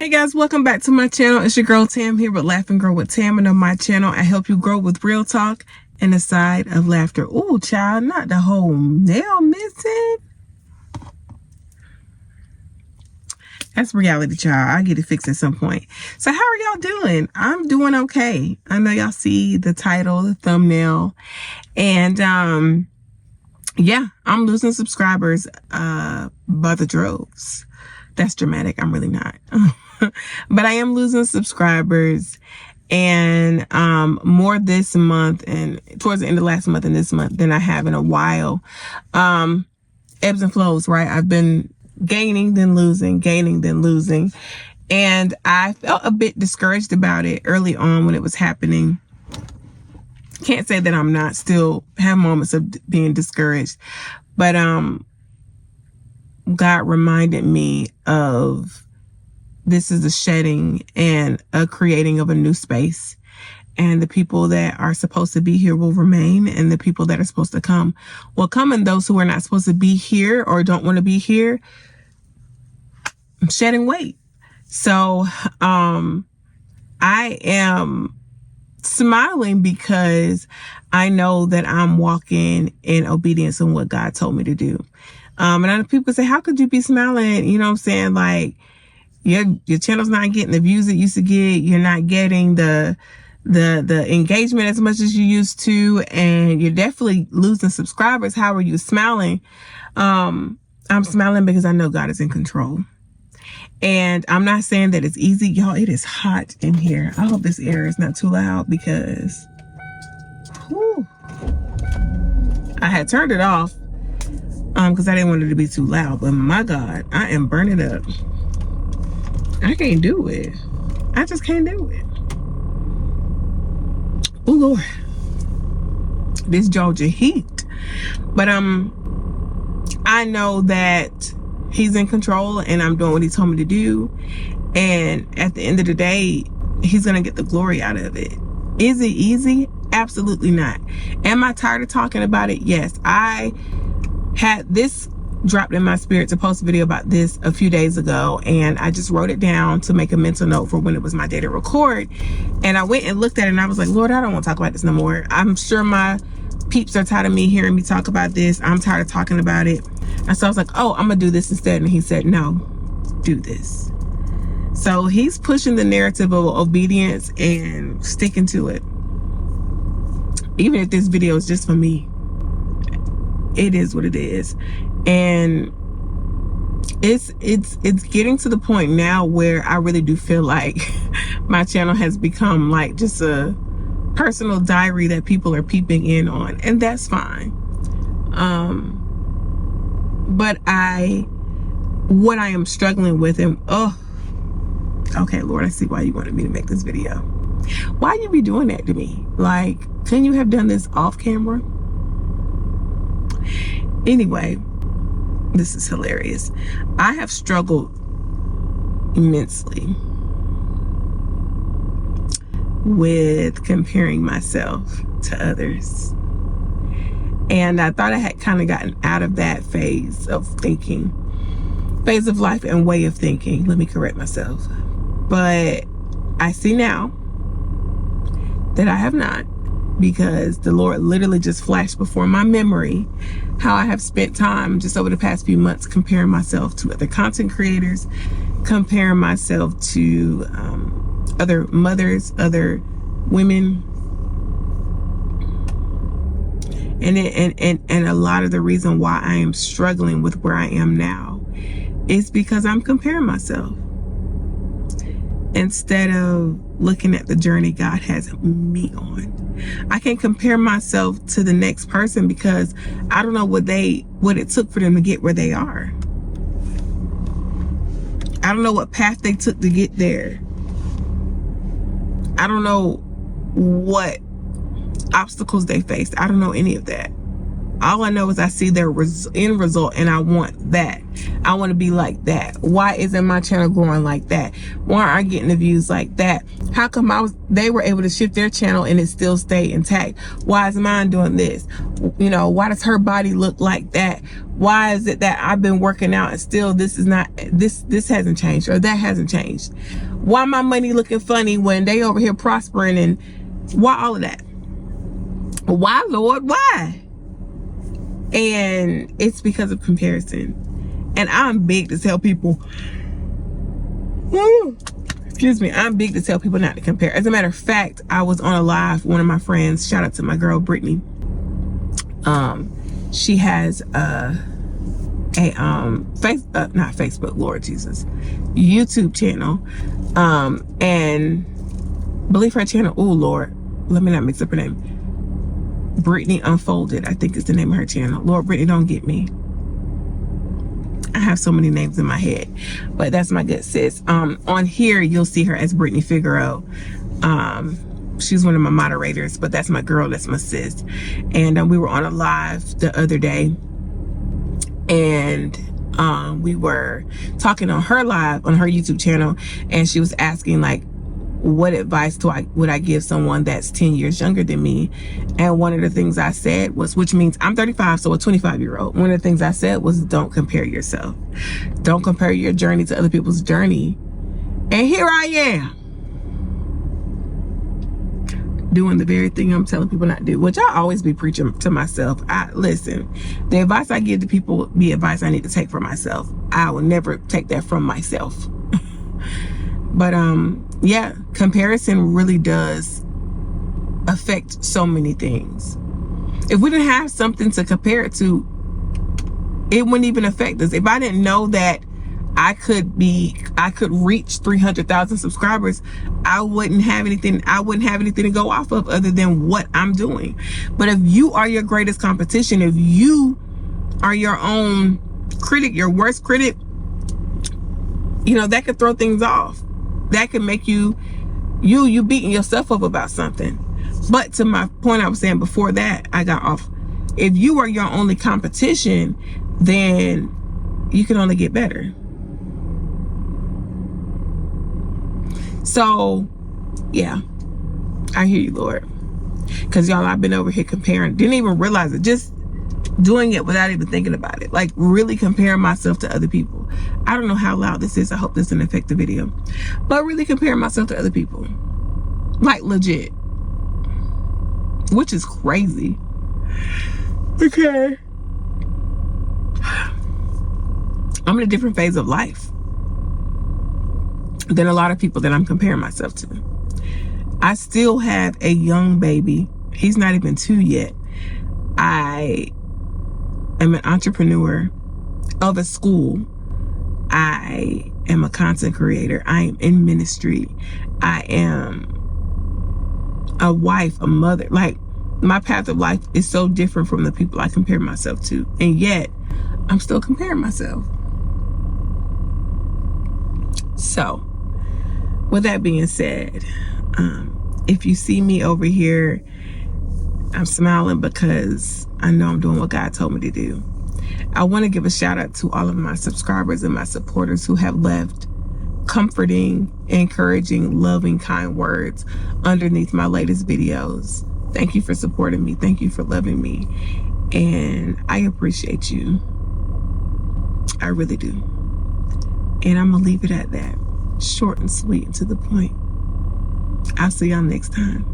Hey guys, welcome back to my channel. It's your girl Tam here with Laugh and Grow with Tam, and on my channel I help you grow with real talk and a side of laughter. Ooh, child, not the whole nail missing. That's reality, child. I'll get it fixed at some point. So how are y'all doing? I'm doing okay. I know y'all see the title, the thumbnail, and yeah, I'm losing subscribers by the droves. That's dramatic. I'm really not. But I am losing subscribers, and more this month and towards the end of last month and this month than I have in a while. Ebbs and flows, right? I've been gaining, then losing, gaining, then losing. And I felt a bit discouraged about it early on when it was happening. Can't say that I'm not, still have moments of being discouraged, but God reminded me of this is a shedding and a creating of a new space. And the people that are supposed to be here will remain, and the people that are supposed to come will come, and those who are not supposed to be here or don't want to be here, I'm shedding weight. So I am smiling because I know that I'm walking in obedience in what God told me to do. And I know people say, how could you be smiling? You know what I'm saying? Like, your channel's not getting the views it used to get. You're not getting the engagement as much as you used to, and you're definitely losing subscribers. How are you smiling? I'm smiling because I know God is in control. And I'm not saying that it's easy. Y'all, it is hot in here. I hope this air is not too loud because whew, I had turned it off because I didn't want it to be too loud. But my God, I am burning up. I can't do it. I just can't do it. Oh Lord, this Georgia heat. But I know that He's in control, and I'm doing what He told me to do. And at the end of the day, He's gonna get the glory out of it. Is it easy? Absolutely not. Am I tired of talking about it? Yes. I had this dropped in my spirit to post a video about this a few days ago, and I just wrote it down to make a mental note for when it was my day to record. And I went and looked at it, and I was like, Lord, I don't want to talk about this no more. I'm sure my peeps are tired of me hearing me talk about this. I'm tired of talking about it. And so I was like, oh, I'm gonna do this instead. And He said, no, do this. So He's pushing the narrative of obedience and sticking to it. Even if this video is just for me, it is what it is. And it's getting to the point now where I really do feel like my channel has become like just a personal diary that people are peeping in on, and that's fine. But what I am struggling with, and okay, Lord, I see why you wanted me to make this video. Why you be doing that to me? Like, couldn't you have done this off camera? Anyway, this is hilarious. I have struggled immensely with comparing myself to others. And I thought I had kind of gotten out of that phase of life and way of thinking. Let me correct myself. But I see now that I have not, because the Lord literally just flashed before my memory how I have spent time just over the past few months comparing myself to other content creators, comparing myself to other mothers, other women. And a lot of the reason why I am struggling with where I am now is because I'm comparing myself instead of looking at the journey God has me on. I can't compare myself to the next person because I don't know what it took for them to get where they are. I don't know what path they took to get there. I don't know what obstacles they faced. I don't know any of that. All I know is I see their end result, and I want that. I want to be like that. Why isn't my channel growing like that? Why aren't I getting the views like that? How come they were able to shift their channel and it still stayed intact? Why is mine doing this? You know, why does her body look like that? Why is it that I've been working out and still this hasn't changed, or that hasn't changed? Why my money looking funny when they over here prospering? And why all of that? Why, Lord? Why? And it's because of comparison. And I'm big to tell people, excuse me, I'm big to tell people not to compare. As a matter of fact, I was on a live, one of my friends, shout out to my girl Brittany. She has not Facebook, Lord Jesus, YouTube channel. And believe her channel, oh Lord, let me not mix up her name. Brittany Unfolded, I think is the name of her channel. Lord, Brittany, don't get me. I have so many names in my head, but that's my good sis. On here, you'll see her as Brittany Figueroa. She's one of my moderators, but that's my girl, that's my sis. And we were on a live the other day, and we were talking on her live, on her YouTube channel, and she was asking like, what advice would I give someone that's 10 years younger than me? And one of the things I said was, which means I'm 35, so a 25-year-old. One of the things I said was, don't compare yourself. Don't compare your journey to other people's journey. And here I am, doing the very thing I'm telling people not to do, which I always be preaching to myself. Listen, the advice I give to people be advice I need to take for myself. I will never take that from myself. But yeah, comparison really does affect so many things. If we didn't have something to compare it to, it wouldn't even affect us. If I didn't know that I could reach 300,000 subscribers, I wouldn't have anything to go off of other than what I'm doing. But if you are your greatest competition, if you are your own critic, your worst critic, that could throw things off. That could make you beating yourself up about something. But to my point I was saying before that, I got off. If you are your only competition, then you can only get better. So, yeah, I hear you, Lord. Because y'all, I've been over here comparing. Didn't even realize it. Just doing it without even thinking about it. Like really comparing myself to other people. I don't know how loud this is. I hope this doesn't affect the video. But really comparing myself to other people. Like legit. Which is crazy. Okay. I'm in a different phase of life than a lot of people that I'm comparing myself to. I still have a young baby. He's not even 2 yet. I am an entrepreneur of a school. I am a content creator. I am in ministry. I am a wife, a mother. Like, my path of life is so different from the people I compare myself to. And yet, I'm still comparing myself. So, with that being said, if you see me over here, I'm smiling because I know I'm doing what God told me to do. I want to give a shout out to all of my subscribers and my supporters who have left comforting, encouraging, loving, kind words underneath my latest videos. Thank you for supporting me. Thank you for loving me. And I appreciate you. I really do. And I'm going to leave it at that. Short and sweet and to the point. I'll see y'all next time.